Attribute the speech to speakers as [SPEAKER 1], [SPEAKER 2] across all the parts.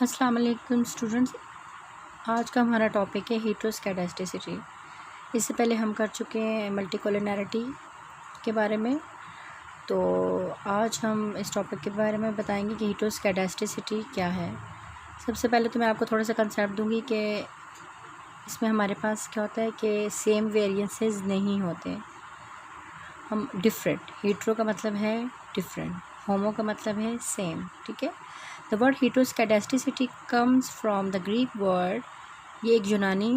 [SPEAKER 1] अस्सलाम वालेकुम स्टूडेंट्स। आज का हमारा टॉपिक है हीटरोस्कैडास्टिसिटी। इससे पहले हम कर चुके हैं मल्टीकोलिनैरिटी के बारे में। तो आज हम इस टॉपिक के बारे में बताएंगे कि हीटरोस्कैडास्टिसिटी क्या है। सबसे पहले तो मैं आपको थोड़ा सा कंसेप्ट दूंगी कि इसमें हमारे पास क्या होता है कि सेम वेरिएंसेस नहीं होते, हम डिफरेंट। हीटरो का मतलब है डिफरेंट, होमो का मतलब है सेम। ठीक है। The word heteroscedasticity comes from the Greek word, ये एक यूनानी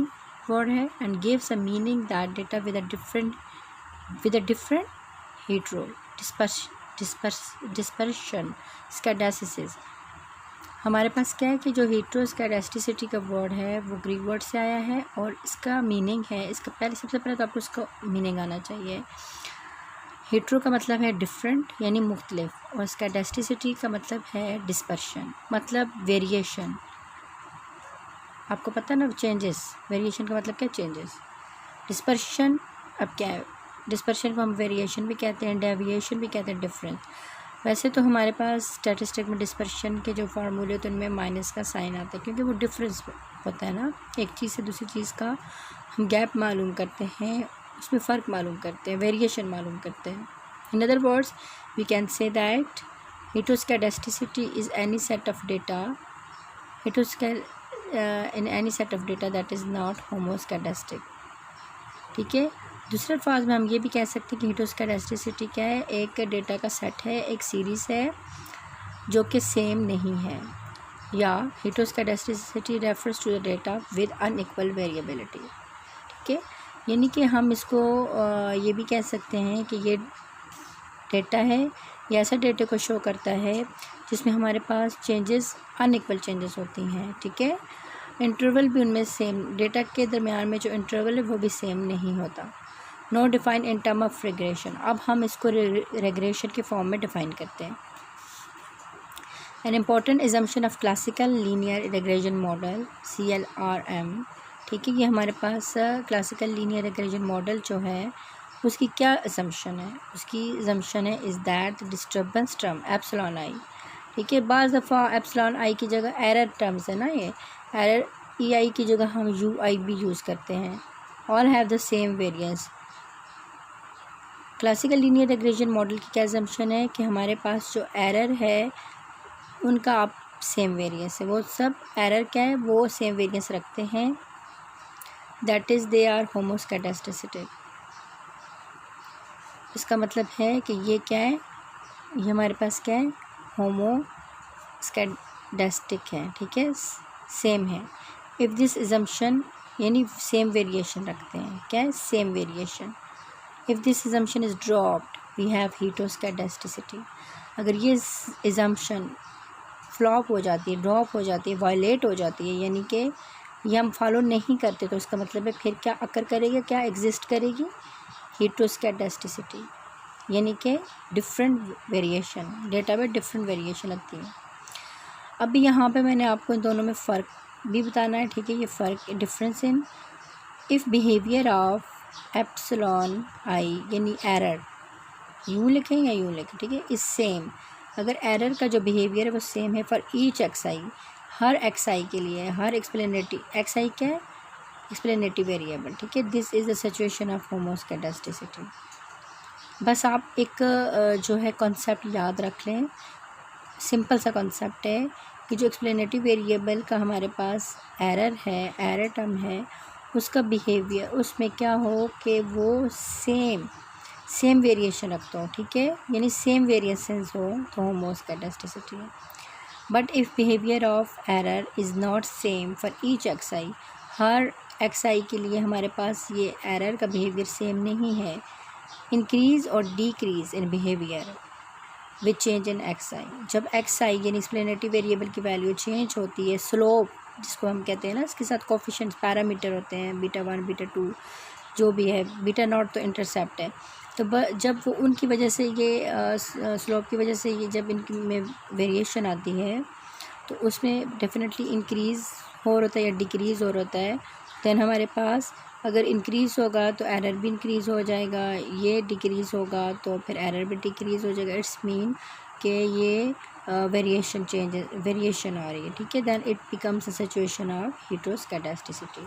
[SPEAKER 1] वर्ड है, and gives a meaning that data with a different hetero dispersion skedasis. हमारे पास क्या है कि जो हीटरोस्कैडास्टिसिटी का वर्ड है वो ग्रीक वर्ड से आया है और इसका मीनिंग है, इसका सबसे पहले तो आपको इसका मीनिंग आना चाहिए। हीटरो का मतलब है डिफरेंट यानी मुख्तलिफ, और स्कैडास्टिसिटी का मतलब है डिस्पर्शन मतलब वेरिएशन। आपको पता है ना, चेंजेस। वेरिएशन का मतलब क्या, चेंजेस। डिस्पर्शन अब क्या है, डिस्पर्शन को हम वेरिएशन भी कहते हैं, डेविएशन भी कहते हैं, डिफरेंस। वैसे तो हमारे पास स्टैटिस्टिक में डिस्पर्शन के जो फार्मूले होते हैं उनमें माइनस का साइन आता है, क्योंकि वो डिफरेंस होता है ना, एक चीज़ से दूसरी चीज़ का हम गैप मालूम करते हैं, उसमें फ़र्क मालूम करते हैं, वेरिएशन मालूम करते हैं। In other words we can say that heteroscedasticity is any set of data in any set of data that is not homoscedastic. ठीक है। दूसरे अल्फाज में हम ये भी कह सकते हैं कि हीटरोस्कैडास्टिसिटी क्या है, एक डेटा का सेट है, एक सीरीज़ है जो कि सेम नहीं है, या heteroscedasticity refers to the data with unequal variability. ठीक है। यानी कि हम इसको ये भी कह सकते हैं कि ये डेटा है, ये ऐसा डेटा को शो करता है जिसमें हमारे पास चेंजेस अनइक्वल चेंजेस होती हैं। ठीक है। इंटरवल भी उनमें सेम, डेटा के दरमियान में जो इंटरवल है वो भी सेम नहीं होता। No define in term of regression. अब हम इसको रिग्रेशन के फॉर्म में डिफाइन करते हैं। An important assumption of classical linear regression model CLRM। ठीक है। ये हमारे पास क्लासिकल लीनियर रिग्रेशन मॉडल जो है उसकी क्या असम्पशन है, उसकी असम्पशन है is that disturbance term epsilon i. ठीक है। बाज़ दफ़ा एप्सिलॉन आई की जगह एरर टर्म्स है ना, ये एरर EI की जगह हम UI भी यूज़ करते हैं। All have the same variance. Classical linear regression model की क्या असम्पशन है कि हमारे पास जो एरर है उनका आप सेम वेरिएंस है, वो सब एरर क्या है, वो सेम वेरिएंस रखते हैं, दैट इज़ दे आर होमोस्कैडास्टिसिटी। इसका मतलब है कि ये क्या है, ये हमारे पास क्या है, होमोस्कैडास्टिक है। ठीक है, सेम है। इफ़ दिस असम्पशन यानी सेम वेरिएशन रखते हैं, क्या है, same variation. If this assumption is dropped we have heteroscedasticity. अगर ये असम्पशन फ्लॉप हो जाती है, ड्रॉप हो जाती है, वायलेट हो जाती है, यानी कि ये हम फॉलो नहीं करते, तो इसका मतलब है फिर क्या अकर करेगी, क्या एग्जिस्ट करेगी, हीटरोस्कैडास्टिसिटी, यानी कि डिफरेंट वेरिएशन, डेटा में डिफरेंट वेरिएशन लगती है। अभी यहाँ पे मैंने आपको इन दोनों में फ़र्क भी बताना है। ठीक है। ये फ़र्क difference in if behaviour of epsilon i यानी एरर, यूँ लिखें या यूँ लिखें, ठीक है, इस सेम। अगर एरर का जो बिहेवियर है वो सेम है for each XI, her XI के लिए, हर एक्सप्लेनेटिव XI क्या है, एक्सप्लेनेटिव वेरिएबल। ठीक है। This is the situation of homoscedasticity. बस आप एक जो है कॉन्सेप्ट याद रख लें, सिंपल सा कॉन्सेप्ट है कि जो एक्सप्लेनेटिव वेरिएबल का हमारे पास एरर है, एरर टर्म है, उसका बिहेवियर उसमें क्या हो कि वो सेम वेरिएशन रखता हो। ठीक है। यानी सेम वेरिएशंस हो तो होमोस्कैडास्टिसिटी है। But if behaviour of error is not same for each XI, her XI के लिए हमारे पास ये एरर का बिहेवियर सेम नहीं है, इंक्रीज़ और decrease in behaviour with change in XI। जब XI यानी एक्सप्लेनेटिव वेरिएबल की वैल्यू चेंज होती है, स्लोप जिसको हम कहते हैं ना, इसके साथ कोफिशिएंट्स पैरामीटर होते हैं, β1 β2 जो भी है, β0 तो इंटरसेप्ट है। तो जब वो उनकी वजह से ये स्लोप की वजह से ये जब इनकी में वेरिएशन आती है तो उसमें डेफिनेटली इंक्रीज़ हो रहा है या डिक्रीज़ हो रहा है। दैन हमारे पास अगर इंक्रीज़ होगा तो एरर भी इंक्रीज़ हो जाएगा, ये डिक्रीज़ होगा तो फिर एरर भी डिक्रीज़ हो जाएगा। इट्स मीन कि ये वेरिएशन आ रही है, ठीक है, then it becomes a situation of heteroscedasticity.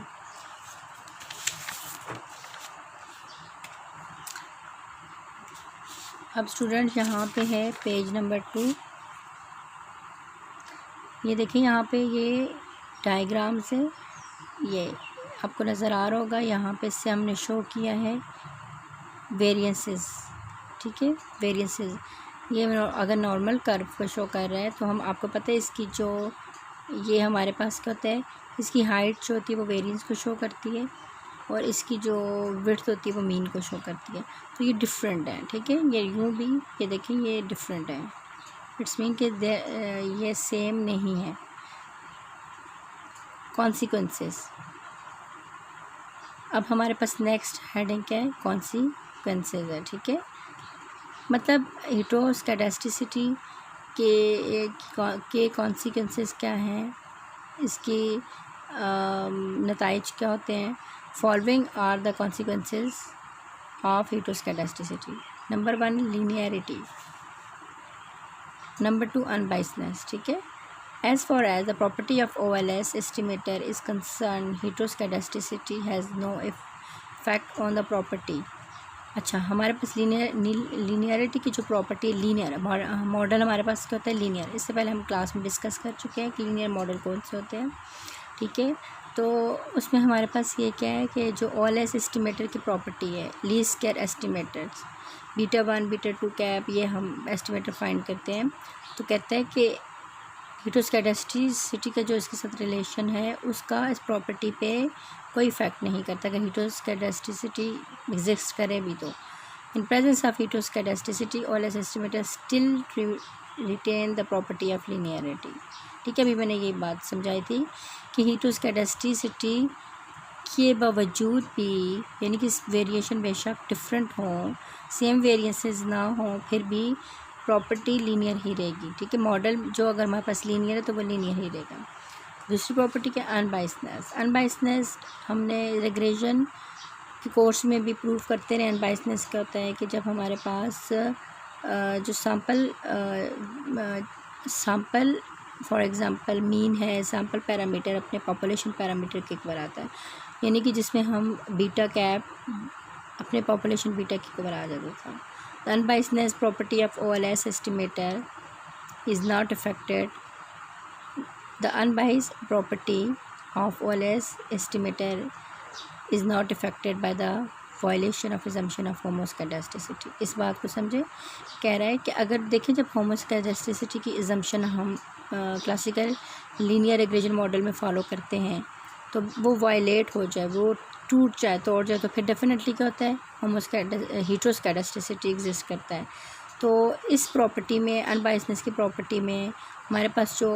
[SPEAKER 1] अब स्टूडेंट यहाँ पे है पेज नंबर 2, ये देखिए यहाँ पे ये डायग्राम से ये आपको नज़र आ रहा होगा, यहाँ पे इससे हमने शो किया है वेरिएंसेस, ठीक है, वेरिएंसेस। ये अगर नॉर्मल कर्व को शो कर रहा है तो हम आपको पता है इसकी जो ये हमारे पास क्या होता है, इसकी हाइट जो होती है वो वेरिएंस को शो करती है और इसकी जो विड्थ होती है वो मीन को शो करती है। तो ये डिफरेंट है, ठीक है, ये यूँ भी ये देखिए ये डिफरेंट है, इट्स मीन कि ये सेम नहीं है। कॉन्सिक्वेंसेस, अब हमारे पास नेक्स्ट हेडिंग क्या है, कॉन्सिक्वेंसेस है, ठीक है, मतलब हीटरोस्कैडास्टिसिटी के कॉन्सिक्वेंसेस क्या हैं, इसके नताइज क्या होते हैं। Following are the consequences of heteroscedasticity. Number 1 linearity, number 2 unbiasedness, ठीक है। As far as the property of OLS estimator is concerned, heteroscedasticity has no effect on the property। अच्छा, हमारे पास लीनियरिटी की जो प्रॉपर्टी लीनियर मॉडल हमारे पास क्या होता है, लीनियर। इससे पहले हम क्लास में डिस्कस कर चुके हैं कि लीनियर मॉडल कौन से होते हैं, ठीक है। तो उसमें हमारे पास ये क्या है कि जो OLS एस्टिमेटर की प्रॉपर्टी है, least square estimators beta 1 beta 2 cap, ये हम एस्टिमेटर फाइंड करते हैं। तो कहते हैं कि हीटरोस्कैडास्टिसिटी का जो इसके साथ रिलेशन है उसका इस प्रॉपर्टी पे कोई इफेक्ट नहीं करता अगर हीटरोस्कैडास्टिसिटी एग्जिस्ट करे भी। तो in presence of heteroscedasticity OLS estimator still retain the property of linearity, ठीक है। अभी मैंने ये बात समझाई थी कि हीटरोस्कैडास्टिसिटी के बावजूद भी, यानी कि वेरिएशन बेशक डिफरेंट हों, सेम वेरिएंसेस ना हों, फिर भी प्रॉपर्टी लीनियर ही रहेगी, ठीक है। मॉडल जो अगर हमारे पास लीनियर है तो वो लीनियर ही रहेगा। दूसरी प्रॉपर्टी क्या, अनबाइसनेस। अनबाइसनेस हमने रिग्रेशन के कोर्स में भी प्रूव करते रहे। अनबाइसनेस क्या होता है कि जब हमारे पास जो सैम्पल फॉर एग्ज़ाम्पल मीन है, सैम्पल पैरामीटर अपने पॉपुलेशन पैरामीटर के ऊपर आता है, यानी कि जिसमें हम बीटा कैप अपने पॉपुलेशन बीटा के ऊपर आ जाता था। The unbiasedness property of OLS estimator is not affected. The unbiased property of OLS estimator is not affected by the violation of assumption of homoscedasticity। इस बात को समझे, कह रहा है कि अगर देखें जब homoscedasticity की assumption हम क्लासिकल लीनियर रिग्रेशन मॉडल में फॉलो करते हैं तो वो वायलेट हो जाए, वो टूट जाए, तोड़ जाए, तो फिर डेफिनेटली क्या होता है, हीटरोस्कैडास्टिसिटी एग्जिस्ट करता है। तो इस प्रॉपर्टी में, अनबाइसनेस की प्रॉपर्टी में, हमारे पास जो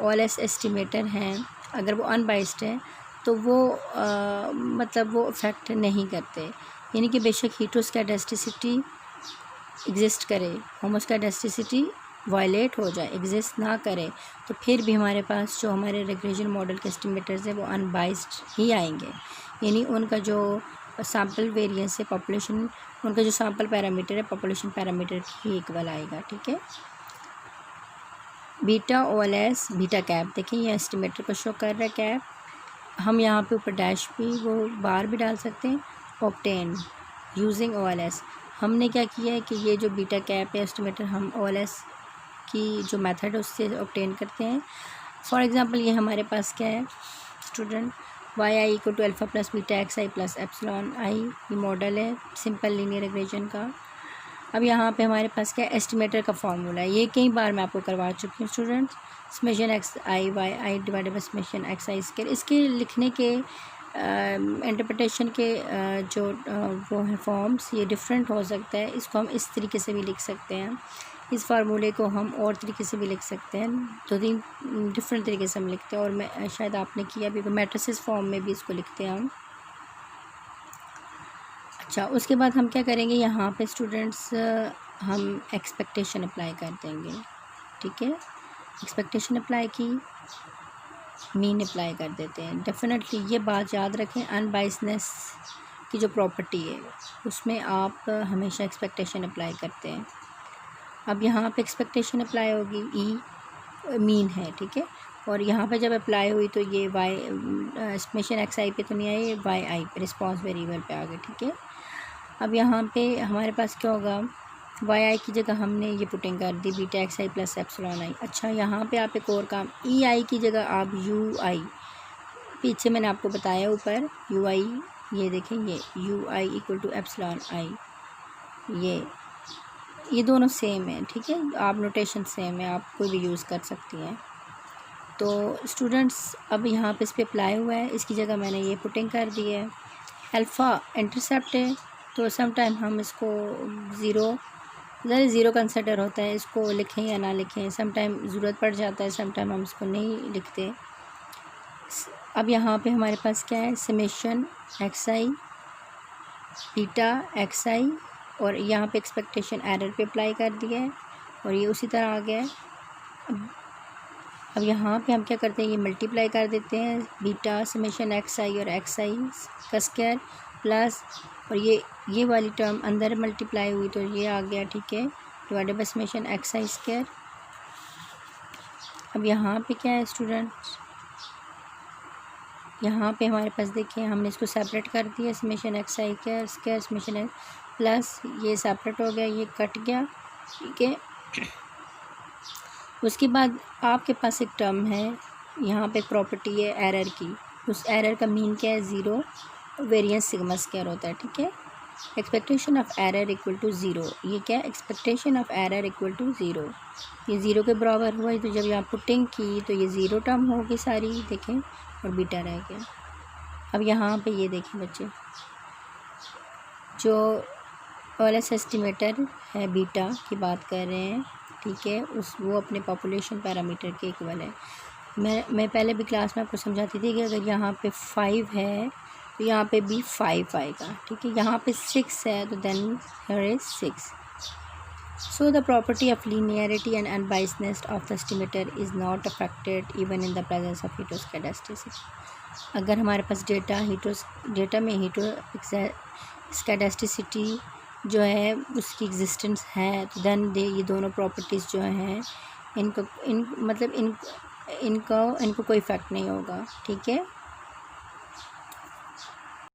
[SPEAKER 1] OLS एस्टिमेटर हैं अगर वो अनबाइस्ड है तो वो मतलब वो इफ़ेक्ट नहीं करते, यानी कि बेशक हीटरोस्कैडास्टिसिटी एग्जिस्ट करे, होमोस्कैडास्टिसिटी वायलेट हो जाए, एग्जिस्ट ना करे, तो फिर भी हमारे पास जो हमारे रिग्रेशन मॉडल के एस्टिमेटर्स हैं वो अनबाइस्ड ही आएंगे, यानी उनका जो सैम्पल वेरिएंस है पॉपुलेशन, उनका जो सैम्पल पैरामीटर है पॉपुलेशन पैरामीटर की ही इक्वल आएगा, ठीक है। बीटा OLS बीटा कैप, देखिए ये एस्टिमेटर को शो कर रहा है कैप, हम यहाँ पे ऊपर डैश भी वो बार भी डाल सकते हैं। ऑब्टेन यूजिंग OLS, हमने क्या किया है कि ये जो बीटा कैप है एस्टिमेटर हम OLS की जो मेथड है उससे ऑब्टेन करते हैं। फॉर एग्ज़ाम्पल ये हमारे पास क्या है student, YI equal to alpha plus beta XI plus epsilon I, ये मॉडल है सिंपल लीनियर रिग्रेशन का। अब यहाँ पे हमारे पास क्या एस्टिमेटर का फार्मूला है, ये कई बार मैं आपको करवा चुकी हूँ students. Summation XI divided by summation XI square, इसके लिखने के इंटरप्रिटेशन के जो वो है फॉर्म्स ये डिफरेंट हो सकता है। इसको हम इस तरीके से भी लिख सकते हैं, इस फार्मूले को हम और तरीके से भी लिख सकते हैं, 2-3 डिफरेंट तरीके से हम लिखते हैं। और मैं शायद आपने किया भी, मैट्रिसेस फॉर्म में भी इसको लिखते हैं हम। अच्छा, उसके बाद हम क्या करेंगे, यहाँ पे स्टूडेंट्स हम एक्सपेक्टेशन अप्लाई कर देंगे, ठीक है। एक्सपेक्टेशन अप्लाई की, मीन अप्लाई कर देते हैं। डेफिनेटली ये बात याद रखें, अनबाइसनेस की जो प्रॉपर्टी है उसमें आप हमेशा एक्सपेक्टेशन अप्लाई करते हैं। अब यहाँ पे एक्सपेक्टेशन अप्लाई होगी, ई मीन है, ठीक है। और यहाँ पे जब अप्लाई हुई तो ये वाई एस्टिमेशन एक्स आई पे तो नहीं आई, वाई आई पे रिस्पॉन्स वेरिएबल पे आ गए, ठीक है। अब यहाँ पे हमारे पास क्या होगा, वाई आई की जगह हमने ये पुटिंग कर दी beta x i plus epsilon i. अच्छा, यहाँ पे आप एक और काम, ई आई की जगह आप यू आई, पीछे मैंने आपको बताया ऊपर यू आई, ये देखें ये u i equal to epsilon i, ये दोनों सेम है, ठीक है। आप नोटेशन सेम है, आप कोई भी यूज़ कर सकती हैं। तो स्टूडेंट्स अब यहाँ पे इस पर अप्लाई हुआ है, इसकी जगह मैंने ये पुटिंग कर दी है। अल्फ़ा इंटरसेप्ट है तो सम टाइम हम इसको ज़ीरो कंसिडर होता है, इसको लिखें या ना लिखें, सम टाइम ज़रूरत पड़ जाता है, सम टाइम हम इसको नहीं लिखते। अब यहाँ पे हमारे पास क्या है, समेशन एक्स आई बीटा एक्स आई, और यहाँ पे एक्सपेक्टेशन एरर पे अप्लाई कर दिया है और ये उसी तरह आ गया है। अब यहाँ पे हम क्या करते हैं, ये मल्टीप्लाई कर देते हैं, बीटा समेशन एक्स आई और एक्स आई का स्क्वायर प्लस, और ये वाली टर्म अंदर मल्टीप्लाई हुई तो ये आ गया, ठीक है, divided by summation x I square. अब यहाँ पे क्या है स्टूडेंट्स, यहाँ पे हमारे पास देखिए हमने इसको सेपरेट कर दिया, समेशन एक्स आई का स्क्वायर समेशन एक्स प्लस, ये सेपरेट हो गया, ये कट गया, ठीक है। उसके बाद आपके पास एक टर्म है, यहाँ पे एक प्रॉपर्टी है एरर की, उस एरर का मीन क्या है, ज़ीरो, वेरिएंस सिग्मा स्क्वायर होता है, ठीक है। Expectation of error equal to zero, ये क्या है, expectation of error equal to zero, ये ज़ीरो के बराबर हुआ है, तो जब यहाँ पुटिंग की तो ये ज़ीरो टर्म होगी सारी, देखें, और बीटा रह गया। अब यहाँ पे ये देखें बच्चे, जो OLS एस्टिमेटर है बीटा की बात कर रहे हैं, ठीक है, वो अपने पॉपुलेशन पैरामीटर के इक्वल है। मैं पहले भी क्लास में आपको समझाती थी कि अगर यहाँ पे 5 है तो यहाँ पे भी 5 आएगा, ठीक है। यहाँ पे 6 है तो then here is 6। So the property of linearity and unbiasedness of the estimator is not affected even in the presence of heteroscedasticity. अगर हमारे पास डेटा में हीटोस्कैडास्टिसिटी जो है उसकी एग्जिस्टेंस है, तो देन ये दोनों प्रॉपर्टीज़ जो हैं इनको कोई इफ़ेक्ट नहीं होगा, ठीक है।